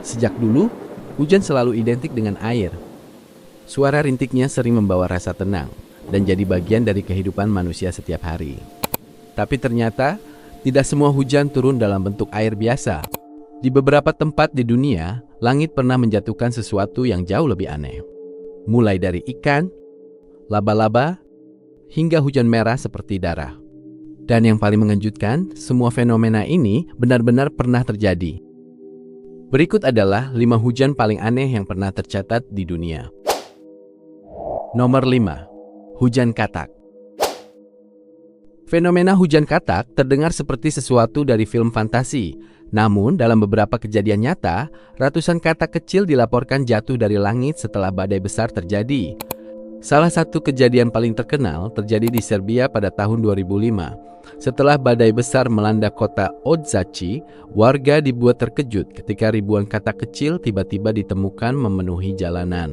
Sejak dulu, hujan selalu identik dengan air. Suara rintiknya sering membawa rasa tenang dan jadi bagian dari kehidupan manusia setiap hari. Tapi ternyata, tidak semua hujan turun dalam bentuk air biasa. Di beberapa tempat di dunia, langit pernah menjatuhkan sesuatu yang jauh lebih aneh. Mulai dari ikan, laba-laba, hingga hujan merah seperti darah. Dan yang paling mengejutkan, semua fenomena ini benar-benar pernah terjadi. Berikut adalah 5 hujan paling aneh yang pernah tercatat di dunia. Nomor 5. Hujan katak. Fenomena hujan katak terdengar seperti sesuatu dari film fantasi. Namun, dalam beberapa kejadian nyata, ratusan katak kecil dilaporkan jatuh dari langit setelah badai besar terjadi. Salah satu kejadian paling terkenal terjadi di Serbia pada tahun 2005. Setelah badai besar melanda kota Odzaci, warga dibuat terkejut ketika ribuan katak kecil tiba-tiba ditemukan memenuhi jalanan.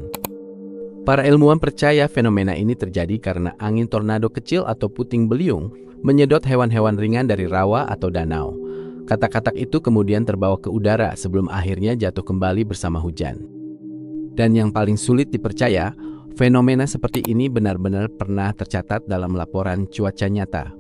Para ilmuwan percaya fenomena ini terjadi karena angin tornado kecil atau puting beliung menyedot hewan-hewan ringan dari rawa atau danau. Katak-katak itu kemudian terbawa ke udara sebelum akhirnya jatuh kembali bersama hujan. Dan yang paling sulit dipercaya, fenomena seperti ini benar-benar pernah tercatat dalam laporan cuaca nyata.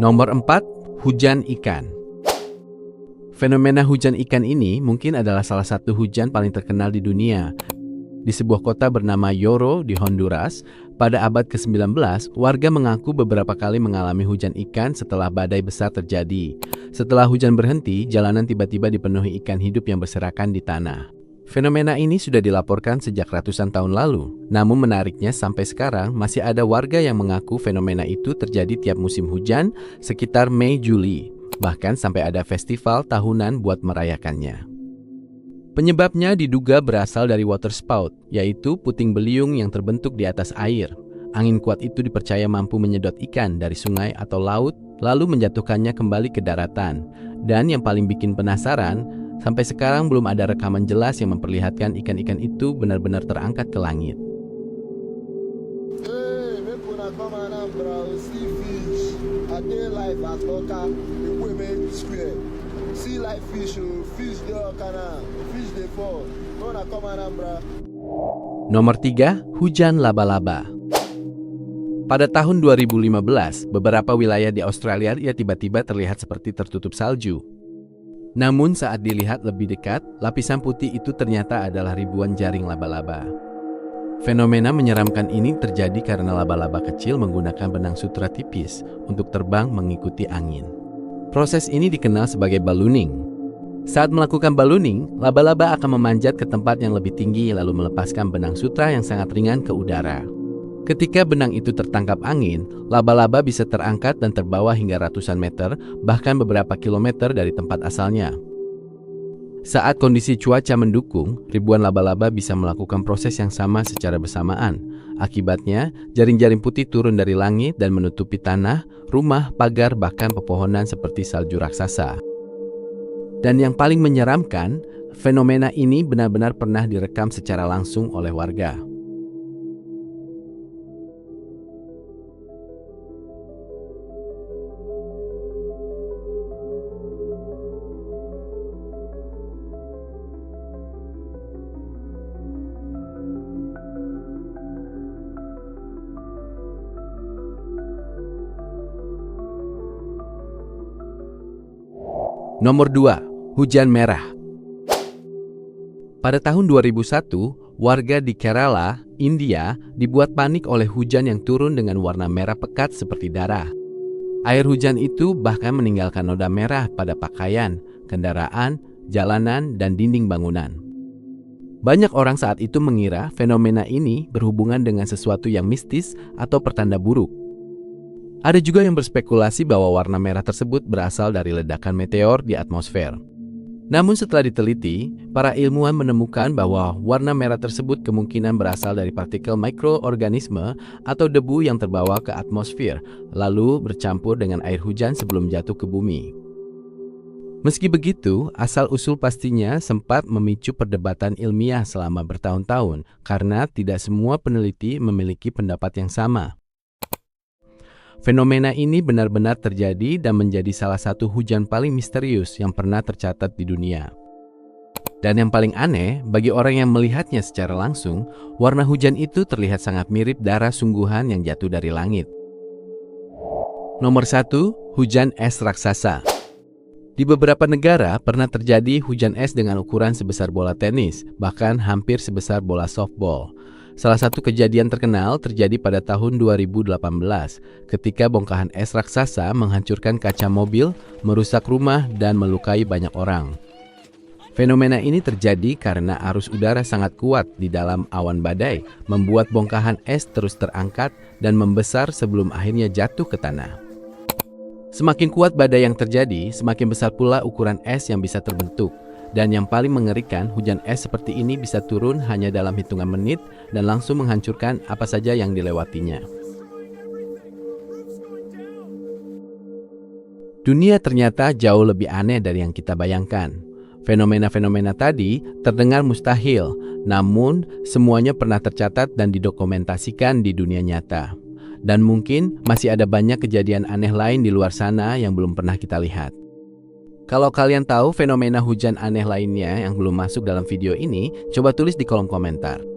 Nomor 4. Hujan ikan. Fenomena hujan ikan ini mungkin adalah salah satu hujan paling terkenal di dunia. Di sebuah kota bernama Yoro di Honduras, pada abad ke-19, warga mengaku beberapa kali mengalami hujan ikan setelah badai besar terjadi. Setelah hujan berhenti, jalanan tiba-tiba dipenuhi ikan hidup yang berserakan di tanah. Fenomena ini sudah dilaporkan sejak ratusan tahun lalu. Namun menariknya sampai sekarang masih ada warga yang mengaku fenomena itu terjadi tiap musim hujan sekitar Mei-Juli. Bahkan sampai ada festival tahunan buat merayakannya. Penyebabnya diduga berasal dari water spout, yaitu puting beliung yang terbentuk di atas air. Angin kuat itu dipercaya mampu menyedot ikan dari sungai atau laut, lalu menjatuhkannya kembali ke daratan. Dan yang paling bikin penasaran, sampai sekarang belum ada rekaman jelas yang memperlihatkan ikan-ikan itu benar-benar terangkat ke langit. Nomor 3. Hujan laba-laba. Pada tahun 2015, beberapa wilayah di Australia tiba-tiba terlihat seperti tertutup salju. Namun saat dilihat lebih dekat, lapisan putih itu ternyata adalah ribuan jaring laba-laba. Fenomena menyeramkan ini terjadi karena laba-laba kecil menggunakan benang sutra tipis untuk terbang mengikuti angin. Proses ini dikenal sebagai ballooning. Saat melakukan ballooning, laba-laba akan memanjat ke tempat yang lebih tinggi lalu melepaskan benang sutra yang sangat ringan ke udara. Ketika benang itu tertangkap angin, laba-laba bisa terangkat dan terbawa hingga ratusan meter, bahkan beberapa kilometer dari tempat asalnya. Saat kondisi cuaca mendukung, ribuan laba-laba bisa melakukan proses yang sama secara bersamaan. Akibatnya, jaring-jaring putih turun dari langit dan menutupi tanah, rumah, pagar, bahkan pepohonan seperti salju raksasa. Dan yang paling menyeramkan, fenomena ini benar-benar pernah direkam secara langsung oleh warga. Nomor 2. Hujan merah. Pada tahun 2001, warga di Kerala, India, dibuat panik oleh hujan yang turun dengan warna merah pekat seperti darah. Air hujan itu bahkan meninggalkan noda merah pada pakaian, kendaraan, jalanan, dan dinding bangunan. Banyak orang saat itu mengira fenomena ini berhubungan dengan sesuatu yang mistis atau pertanda buruk. Ada juga yang berspekulasi bahwa warna merah tersebut berasal dari ledakan meteor di atmosfer. Namun setelah diteliti, para ilmuwan menemukan bahwa warna merah tersebut kemungkinan berasal dari partikel mikroorganisme atau debu yang terbawa ke atmosfer, lalu bercampur dengan air hujan sebelum jatuh ke bumi. Meski begitu, asal-usul pastinya sempat memicu perdebatan ilmiah selama bertahun-tahun karena tidak semua peneliti memiliki pendapat yang sama. Fenomena ini benar-benar terjadi dan menjadi salah satu hujan paling misterius yang pernah tercatat di dunia. Dan yang paling aneh, bagi orang yang melihatnya secara langsung, warna hujan itu terlihat sangat mirip darah sungguhan yang jatuh dari langit. Nomor 1, hujan es raksasa. Di beberapa negara pernah terjadi hujan es dengan ukuran sebesar bola tenis, bahkan hampir sebesar bola softball. Salah satu kejadian terkenal terjadi pada tahun 2018 ketika bongkahan es raksasa menghancurkan kaca mobil, merusak rumah, dan melukai banyak orang. Fenomena ini terjadi karena arus udara sangat kuat di dalam awan badai, membuat bongkahan es terus terangkat dan membesar sebelum akhirnya jatuh ke tanah. Semakin kuat badai yang terjadi, semakin besar pula ukuran es yang bisa terbentuk. Dan yang paling mengerikan, hujan es seperti ini bisa turun hanya dalam hitungan menit dan langsung menghancurkan apa saja yang dilewatinya. Dunia ternyata jauh lebih aneh dari yang kita bayangkan. Fenomena-fenomena tadi terdengar mustahil, namun semuanya pernah tercatat dan didokumentasikan di dunia nyata. Dan mungkin masih ada banyak kejadian aneh lain di luar sana yang belum pernah kita lihat. Kalau kalian tahu fenomena hujan aneh lainnya yang belum masuk dalam video ini, coba tulis di kolom komentar.